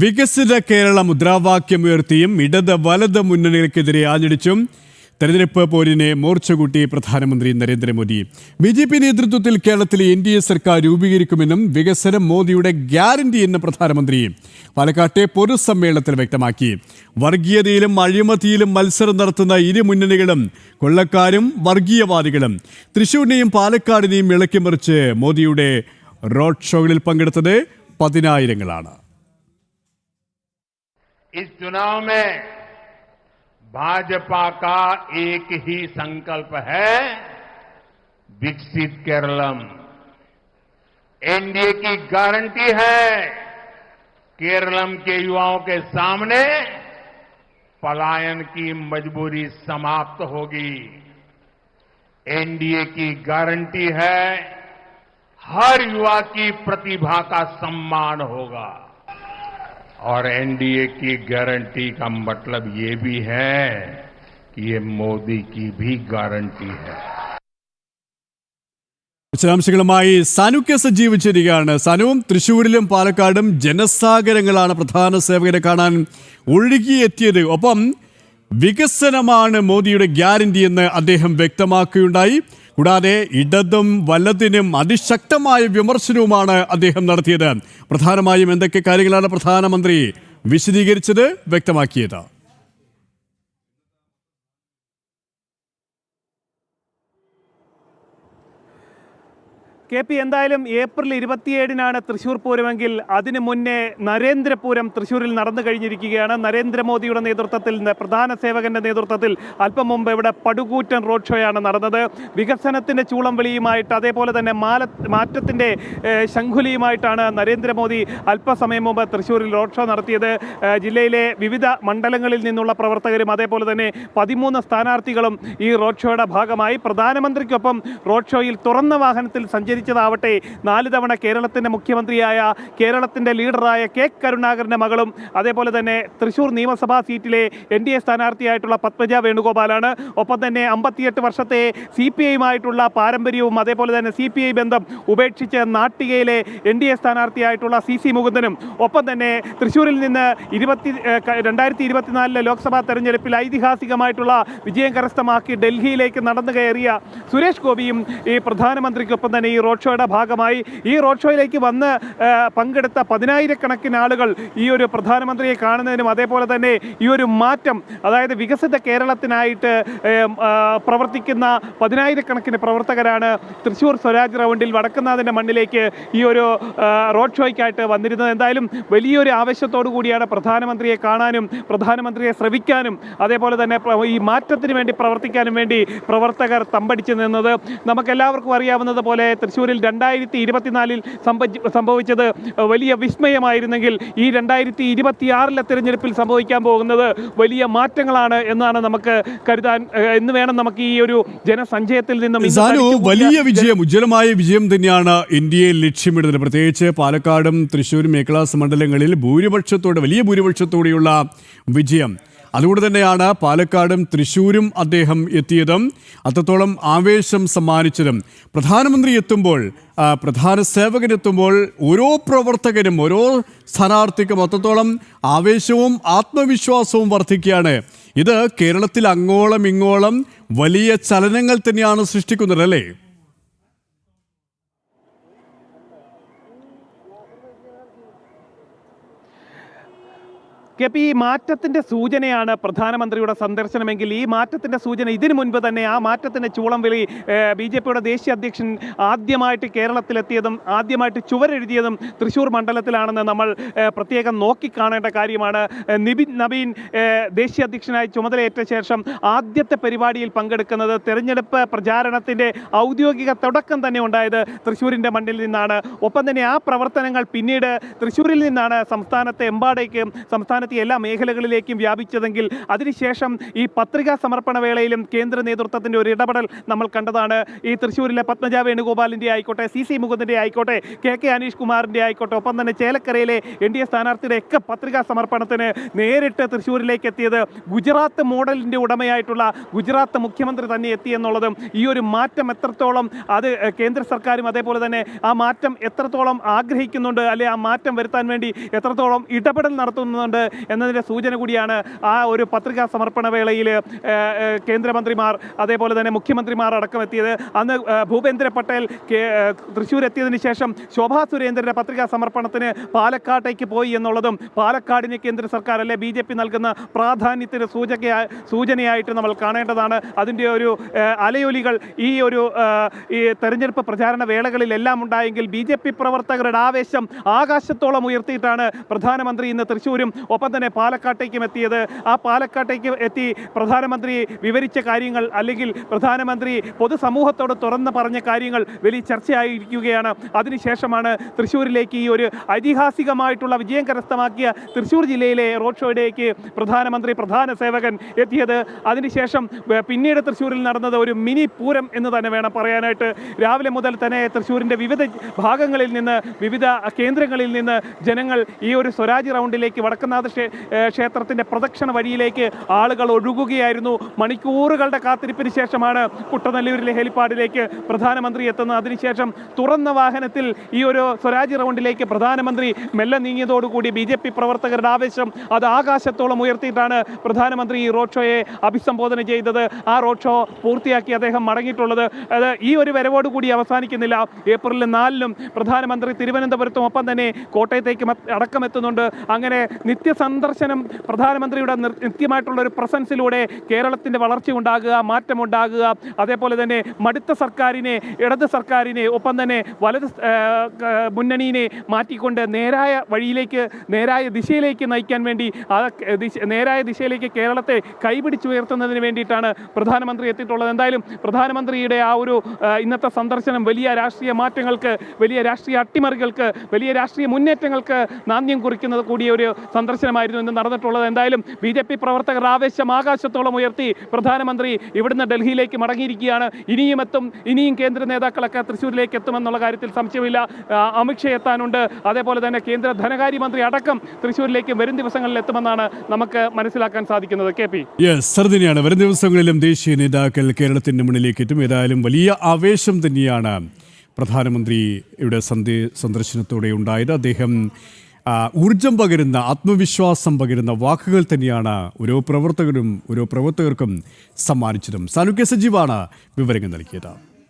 വികസിത കേരള മുദ്രാവാക്യമുയർത്തിയും ഇടത് വലത് മുന്നണികൾക്കെതിരെ ആഞ്ഞടിച്ചും തെരഞ്ഞെടുപ്പ് പോരിനെ മോർച്ചകൂട്ടി പ്രധാനമന്ത്രി നരേന്ദ്രമോദി. ബി.ജെ.പി നേതൃത്വത്തിൽ കേരളത്തിലെ എൻ.ഡി.എ സർക്കാർ രൂപീകരിക്കുമെന്നും വികസനം മോദിയുടെ ഗ്യാരണ്ടി എന്ന പ്രധാനമന്ത്രി പാലക്കാട്ടെ പൊതുസമ്മേളനത്തിൽ വ്യക്തമാക്കി. വർഗീയതയിലും അഴിമതിയിലും മത്സരം നടത്തുന്ന ഇരു മുന്നണികളും കൊള്ളക്കാരും വർഗീയവാദികളും. തൃശൂരിനെയും പാലക്കാടിനെയും ഇളക്കിമറിച്ച് മോദിയുടെ റോഡ് ഷോകളിൽ പങ്കെടുത്തത് പതിനായിരങ്ങളാണ്. इस चुनाव में भाजपा का एक ही संकल्प है, विकसित केरलम। एनडीए की गारंटी है केरलम के युवाओं के सामने पलायन की मजबूरी समाप्त होगी। एनडीए की गारंटी है हर युवा की प्रतिभा का सम्मान होगा। और एनडीए की गारंटी का मतलब ये भी है कि ये मोदी की भी गारंटी है. വിശദാംശങ്ങളുമായി സനു കെ സജീവ് ചേരുകയാണ്. സനുവും തൃശ്ശൂരിലും പാലക്കാടും ജനസാഗരങ്ങളാണ് പ്രധാന സേവകരെ കാണാൻ ഒഴുകിയെത്തിയത്. ഒപ്പം വികസനമാണ് മോദിയുടെ ഗ്യാരണ്ടി എന്ന് അദ്ദേഹം വ്യക്തമാക്കുകയുണ്ടായി. കൂടാതെ ഇടതും വലതിനും അതിശക്തമായ വിമർശനവുമാണ് അദ്ദേഹം നടത്തിയത്. പ്രധാനമായും എന്തൊക്കെ കാര്യങ്ങളാണ് പ്രധാനമന്ത്രി വിശദീകരിച്ചത്, വ്യക്തമാക്കിയത്? എന്തായാലും ഏപ്രിൽ 27-നാണ് തൃശ്ശൂർ പൂരമെങ്കിൽ അതിനു മുന്നേ നരേന്ദ്രപൂരം തൃശ്ശൂരിൽ നടന്നു കഴിഞ്ഞിരിക്കുകയാണ്. നരേന്ദ്രമോദിയുടെ നേതൃത്വത്തിൽ, പ്രധാന സേവകന്റെ നേതൃത്വത്തിൽ അല്പം മുമ്പ് ഇവിടെ പടുകൂറ്റൻ റോഡ് ഷോയാണ് നടന്നത്. വികസനത്തിന്റെ ചൂളം വിളിയുമായിട്ട്, അതേപോലെ തന്നെ മാറ്റത്തിന്റെ ശംഖുലിയുമായിട്ടാണ് നരേന്ദ്രമോദി അല്പസമയം മുമ്പ് തൃശ്ശൂരിൽ റോഡ് ഷോ നടത്തിയത്. ജില്ലയിലെ വിവിധ മണ്ഡലങ്ങളിൽ നിന്നുള്ള പ്രവർത്തകരും അതേപോലെ തന്നെ 13 സ്ഥാനാർത്ഥികളും ഈ റോഡ് ഷോയുടെ ഭാഗമായി. പ്രധാനമന്ത്രിക്കൊപ്പം റോഡ് ഷോയിൽ തുറന്ന വാഹനത്തിൽ സഞ്ചരിച്ചതാവട്ടെ 4 തവണ കേരളത്തിന്റെ മുഖ്യമന്ത്രിയായ, കേരളത്തിന്റെ ലീഡറായ കെ കരുണാകരന്റെ മകളും അതേപോലെ തന്നെ തൃശൂർ നിയമസഭാ സീറ്റിലെ എൻ.ഡി.എ സ്ഥാനാർത്ഥിയായിട്ടുള്ള പത്മജ വേണുഗോപാലാണ്. ഒപ്പം തന്നെ 58 വർഷത്തെ CPI-യുമായിട്ടുള്ള പാരമ്പര്യവും അതേപോലെ തന്നെ CPI ബന്ധം ഉപേക്ഷിച്ച് നാട്ടികയിലെ എൻ.ഡി.എ സ്ഥാനാർത്ഥിയായിട്ടുള്ള CC മുകുന്ദനും, ഒപ്പം തന്നെ തൃശ്ശൂരിൽ നിന്ന് 2024 ലോക്സഭാ തെരഞ്ഞെടുപ്പിൽ ഐതിഹാസികമായിട്ടുള്ള വിജയം കരസ്ഥമാക്കി ഡൽഹിയിലേക്ക് നടന്നു കയറിയ സുരേഷ് ഗോപിയും ഈ പ്രധാനമന്ത്രിക്കൊപ്പം തന്നെ ഈ റോഡ് ഷോയുടെ ഭാഗമായി. ഈ റോഡ് ഷോയിലേക്ക് വന്ന് പങ്കെടുത്ത 10,000-കണക്കിന് ആളുകൾ ഈ ഒരു പ്രധാനമന്ത്രിയെ കാണുന്നതിനും അതേപോലെ തന്നെ ഈ ഒരു മാറ്റം, അതായത് വികസിത കേരളത്തിനായിട്ട് പ്രവർത്തിക്കുന്ന 10,000-കണക്കിന് പ്രവർത്തകരാണ് തൃശ്ശൂർ സ്വരാജ് റൗണ്ടിൽ വടക്കുന്നാഥിൻ്റെ മണ്ണിലേക്ക് ഈ ഒരു റോഡ് ഷോയ്ക്കായിട്ട് വന്നിരുന്നത്. എന്തായാലും വലിയൊരു ആവേശത്തോടു കൂടിയാണ് പ്രധാനമന്ത്രിയെ കാണാനും പ്രധാനമന്ത്രിയെ ശ്രവിക്കാനും അതേപോലെ തന്നെ ഈ മാറ്റത്തിന് വേണ്ടി പ്രവർത്തിക്കാനും വേണ്ടി പ്രവർത്തകർ തമ്പടിച്ചു നിന്നത്. നമുക്കെല്ലാവർക്കും അറിയാവുന്നത് പോലെ തൃശ്ശൂരിൽ 2024 സംഭവിച്ചത് വലിയ വിസ്മയമായിരുന്നെങ്കിൽ ഈ 2026 തെരഞ്ഞെടുപ്പിൽ സംഭവിക്കാൻ പോകുന്നത് വലിയ മാറ്റങ്ങളാണ് എന്നാണ് നമുക്ക് കരുതാൻ, എന്ന് വേണം നമുക്ക് ഈ ഒരു ജനസഞ്ചയത്തിൽ നിന്നും. വലിയ വിജയം, ഉജ്ജ്വലമായ വിജയം തന്നെയാണ് ഇന്ത്യയിൽ ലക്ഷ്യമിടുന്നത്. പ്രത്യേകിച്ച് പാലക്കാടും തൃശ്ശൂരും മേഖലാസ് മണ്ഡലങ്ങളിൽ വലിയ ഭൂരിപക്ഷത്തോടെയുള്ള വിജയം. അതുകൊണ്ട് തന്നെയാണ് പാലക്കാടും തൃശ്ശൂരും അദ്ദേഹം എത്തിയതും അത്രത്തോളം ആവേശം സമ്മാനിച്ചതും. പ്രധാനമന്ത്രി എത്തുമ്പോൾ, പ്രധാന സേവകനെത്തുമ്പോൾ ഓരോ പ്രവർത്തകരും, ഓരോ സ്ഥാനാർത്ഥിക്കും അത്രത്തോളം ആവേശവും ആത്മവിശ്വാസവും വർദ്ധിക്കുകയാണ്. ഇത് കേരളത്തിൽ അങ്ങോളം ഇങ്ങോളം വലിയ ചലനങ്ങൾ തന്നെയാണ് സൃഷ്ടിക്കുന്നത്, അല്ലേ? ഈ മാറ്റത്തിൻ്റെ സൂചനയാണ് പ്രധാനമന്ത്രിയുടെ സന്ദർശനമെങ്കിൽ ഈ മാറ്റത്തിൻ്റെ സൂചന ഇതിനു മുൻപ് തന്നെ ആ മാറ്റത്തിൻ്റെ ചൂളം വിളി ബി.ജെ.പിയുടെ ദേശീയ അധ്യക്ഷൻ ആദ്യമായിട്ട് കേരളത്തിലെത്തിയതും ആദ്യമായിട്ട് ചുവരെഴുതിയതും തൃശ്ശൂർ മണ്ഡലത്തിലാണെന്ന് നമ്മൾ പ്രത്യേകം നോക്കിക്കാണേണ്ട കാര്യമാണ്. നവീൻ ദേശീയ അധ്യക്ഷനായി ചുമതലയേറ്റ ശേഷം ആദ്യത്തെ പരിപാടിയിൽ പങ്കെടുക്കുന്നത്, തെരഞ്ഞെടുപ്പ് പ്രചാരണത്തിൻ്റെ ഔദ്യോഗിക തുടക്കം തന്നെ ഉണ്ടായത് തൃശ്ശൂരിൻ്റെ മണ്ണിൽ നിന്നാണ്. ഒപ്പം തന്നെ ആ പ്രവർത്തനങ്ങൾ പിന്നീട് തൃശ്ശൂരിൽ നിന്നാണ് സംസ്ഥാനത്തെ സംസ്ഥാനത്തെ എല്ലാ മേഖലകളിലേക്കും വ്യാപിച്ചതെങ്കിൽ അതിനുശേഷം ഈ പത്രികാ സമർപ്പണ വേളയിലും കേന്ദ്ര നേതൃത്വത്തിൻ്റെ ഒരു ഇടപെടൽ നമ്മൾ കണ്ടതാണ്. ഈ തൃശ്ശൂരിലെ പത്മജ വേണുഗോപാലിൻ്റെ ആയിക്കോട്ടെ, CC മുകുന്ദൻ്റെ ആയിക്കോട്ടെ, KK അനീഷ് കുമാറിൻ്റെ ആയിക്കോട്ടെ, ഒപ്പം തന്നെ ചേലക്കരയിലെ NDA സ്ഥാനാർത്ഥിയുടെ ഒക്കെ പത്രികാ സമർപ്പണത്തിന് നേരിട്ട് തൃശ്ശൂരിലേക്ക് എത്തിയത് ഗുജറാത്ത് മോഡലിൻ്റെ ഉടമയായിട്ടുള്ള ഗുജറാത്ത് മുഖ്യമന്ത്രി തന്നെ എത്തിയെന്നുള്ളതും ഈ ഒരു മാറ്റം എത്രത്തോളം അത് കേന്ദ്ര സർക്കാരും അതേപോലെ തന്നെ ആ മാറ്റം എത്രത്തോളം ആഗ്രഹിക്കുന്നുണ്ട്, അല്ലെ ആ മാറ്റം വരുത്താൻ വേണ്ടി എത്രത്തോളം ഇടപെടൽ നടത്തുന്നുണ്ട് എന്നതിൻ്റെ സൂചന കൂടിയാണ് ആ ഒരു പത്രികാ സമർപ്പണ വേളയിൽ കേന്ദ്രമന്ത്രിമാർ അതേപോലെ തന്നെ മുഖ്യമന്ത്രിമാർ അടക്കം എത്തിയത്. അന്ന് ഭൂപേന്ദ്ര പട്ടേൽ തൃശ്ശൂർ എത്തിയതിനു ശേഷം ശോഭാ സുരേന്ദ്രൻ്റെ പത്രികാ സമർപ്പണത്തിന് പാലക്കാട്ടേക്ക് പോയി എന്നുള്ളതും പാലക്കാടിന് കേന്ദ്ര സർക്കാർ അല്ലെ BJP നൽകുന്ന പ്രാധാന്യത്തിന് സൂചനയായിട്ട് നമ്മൾ കാണേണ്ടതാണ്. അതിൻ്റെ ഒരു അലയൊലികൾ ഈ തെരഞ്ഞെടുപ്പ് പ്രചാരണ വേളകളിലെല്ലാം ഉണ്ടായെങ്കിൽ BJP പ്രവർത്തകരുടെ ആവേശം ആകാശത്തോളം ഉയർത്തിയിട്ടാണ് പ്രധാനമന്ത്രി ഇന്ന് തൃശ്ശൂരും ഒപ്പം തന്നെ പാലക്കാട്ടേക്കും എത്തിയത്. ആ പാലക്കാട്ടേക്ക് എത്തി പ്രധാനമന്ത്രി വിവരിച്ച കാര്യങ്ങൾ അല്ലെങ്കിൽ പ്രധാനമന്ത്രി പൊതുസമൂഹത്തോട് തുറന്ന് പറഞ്ഞ കാര്യങ്ങൾ വലിയ ചർച്ചയായിരിക്കുകയാണ്. അതിനുശേഷമാണ് തൃശ്ശൂരിലേക്ക് ഈ ഒരു ഐതിഹാസികമായിട്ടുള്ള വിജയം കരസ്ഥമാക്കിയ തൃശ്ശൂർ ജില്ലയിലെ റോഡ് ഷോയിലേക്ക് പ്രധാനമന്ത്രി പ്രധാന സേവകൻ എത്തിയത്. അതിനുശേഷം പിന്നീട് തൃശ്ശൂരിൽ നടന്നത് ഒരു മിനി പൂരം എന്ന് തന്നെ വേണം പറയാനായിട്ട്. രാവിലെ മുതൽ തന്നെ തൃശ്ശൂരിൻ്റെ വിവിധ ഭാഗങ്ങളിൽ നിന്ന് വിവിധ കേന്ദ്രങ്ങളിൽ നിന്ന് ജനങ്ങൾ ഈ ഒരു സ്വരാജ് റൗണ്ടിലേക്ക് വടക്കുന്നാഥ ക്ഷേത്രത്തിൻ്റെ പ്രദക്ഷിണ വഴിയിലേക്ക് ആളുകൾ ഒഴുകുകയായിരുന്നു. മണിക്കൂറുകളുടെ കാത്തിരിപ്പിന് ശേഷമാണ് കുട്ടനല്ലൂരിലെ ഹെലിപ്പാഡിലേക്ക് പ്രധാനമന്ത്രി എത്തുന്നത്. അതിനുശേഷം തുറന്ന വാഹനത്തിൽ ഈ ഒരു സ്വരാജ് റൗണ്ടിലേക്ക് പ്രധാനമന്ത്രി മെല്ലെ നീങ്ങിയതോടുകൂടി BJP പ്രവർത്തകരുടെ ആവേശം അത് ആകാശത്തോളം ഉയർത്തിയിട്ടാണ് പ്രധാനമന്ത്രി ഈ റോഡ് ഷോയെ അഭിസംബോധന ചെയ്തത്. ആ റോഡ് ഷോ പൂർത്തിയാക്കി അദ്ദേഹം മടങ്ങിയിട്ടുള്ളത്. അത് ഈ ഒരു വരവോടുകൂടി അവസാനിക്കുന്നില്ല. ഏപ്രിൽ 4-നും പ്രധാനമന്ത്രി തിരുവനന്തപുരത്തും ഒപ്പം തന്നെ കോട്ടയത്തേക്ക് അടക്കം എത്തുന്നുണ്ട്. അങ്ങനെ നിത്യസന്ദർശനം പ്രധാനമന്ത്രിയുടെ നിത്യമായിട്ടുള്ള ഒരു പ്രസൻസിലൂടെ കേരളത്തിൻ്റെ വളർച്ച ഉണ്ടാകുക, മാറ്റമുണ്ടാകുക, അതേപോലെ തന്നെ മടുത്ത സർക്കാരിനെ, ഇടത് സർക്കാരിനെ ഒപ്പം തന്നെ വലത് മുന്നണിയെ മാറ്റിക്കൊണ്ട് നേരായ ദിശയിലേക്ക് നയിക്കാൻ വേണ്ടി നേരായ ദിശയിലേക്ക് കേരളത്തെ കൈപിടിച്ചുയർത്തുന്നതിന് വേണ്ടിയിട്ടാണ് പ്രധാനമന്ത്രി എത്തിയിട്ടുള്ളത്. എന്തായാലും പ്രധാനമന്ത്രിയുടെ ആ ഒരു ഇന്നത്തെ സന്ദർശനം വലിയ രാഷ്ട്രീയ മാറ്റങ്ങൾക്ക്, വലിയ രാഷ്ട്രീയ അട്ടിമറികൾക്ക്, വലിയ രാഷ്ട്രീയ മുന്നേറ്റങ്ങൾക്ക് നാന്ദി കുറിക്കുന്നത് കൂടിയ ഒരു സന്ദർശനമായിരുന്നു ഇന്ന് നടന്നിട്ടുള്ളത്. എന്തായാലും BJP പ്രവർത്തകർ ആവേശം ആകാശത്തോളം ഉയർത്തി പ്രധാനമന്ത്രി ഇവിടുന്ന് ഡൽഹിയിലേക്ക് മടങ്ങിയിരിക്കുകയാണ്. ഇനിയും കേന്ദ്ര നേതാക്കളൊക്കെ തൃശ്ശൂരിലേക്ക് എത്തുമെന്നുള്ള കാര്യത്തിൽ സംശയമില്ല. അമിത്ഷാ എത്താനുണ്ട്, അതേപോലെ തന്നെ കേന്ദ്ര ധനകാര്യമന്ത്രി അടക്കം തൃശ്ശൂരിലേക്ക് വരും ദിവസങ്ങളിൽ എത്തുമെന്നാണ് നമുക്ക് മനസ്സിലാക്കാൻ സാധിക്കുന്നത്. KP സർദിനെയാണ് വരും ദിവസങ്ങളിലും ദേശീയ നേതാക്കൾ കേരളത്തിന്റെ മുന്നിലേക്ക് എത്തും. ഏതായാലും വലിയ ആവേശം തന്നെയാണ് പ്രധാനമന്ത്രിയുടെ സന്ദർശനത്തോടെ ഉണ്ടായത്. അദ്ദേഹം ഊർജം പകരുന്ന, ആത്മവിശ്വാസം പകരുന്ന വാക്കുകൾ തന്നെയാണ് ഓരോ പ്രവർത്തകർക്കും സമ്മാനിച്ചതും. സാനുക്യ സജീവാണ് വിവരങ്ങൾ നൽകിയത്.